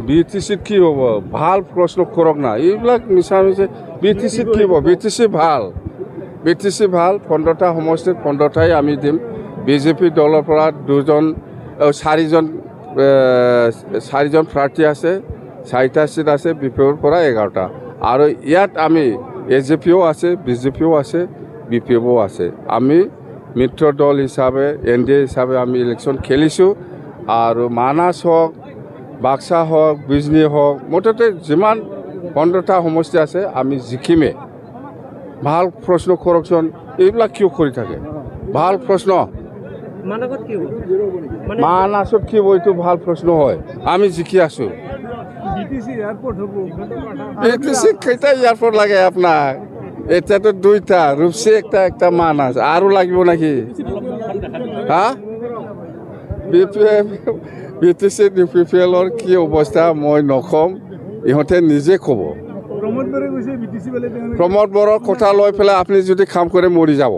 বিটিচিত কি হ'ব ভাল প্ৰশ্ন কৰক না এইবিলাক মিছা মিছে বিটিচিত কি হ'ব বিটিচি ভাল 15টা সমষ্টিত 15টাই আমি দিম বিজেপি দলৰ পৰা চাৰিজন প্ৰাৰ্থী আছে 4টা চিট আছে বিপিৰ পৰা 11টা আৰু ইয়াত আমি এজেপিও আছে বিজেপিও আছে বিপিএফও আছে আমি মিত্ৰ দল হিচাপে এনডিএ হিচাপে আমি ইলেকশ্যন খেলিছোঁ আৰু মানাছ হওক বাক্সা হওক বিজনী হওক মুঠতে যিমান 15টা সমষ্টি আছে আমি জিকিমে ভাল প্ৰশ্ন কৰকচোন এইবিলাক কিয় কৰি থাকে ভাল প্ৰশ্ন মানাছত কি হ'ব এইটো ভাল প্ৰশ্ন হয় আমি জিকি আছোঁ বিটিচি কেইটা এয়াৰপৰ্ট লাগে আপোনাক এতিয়াতো 2টা ৰূপসী একটা মানাছ আৰু লাগিব নেকি হা বিটিচি ডিপিপিএলৰ কি অৱস্থা মই নকম ইহঁতে নিজে ক'ব প্ৰমোদ বড়োৰ কথা লৈ পেলাই আপুনি যদি কাম কৰে মৰি যাব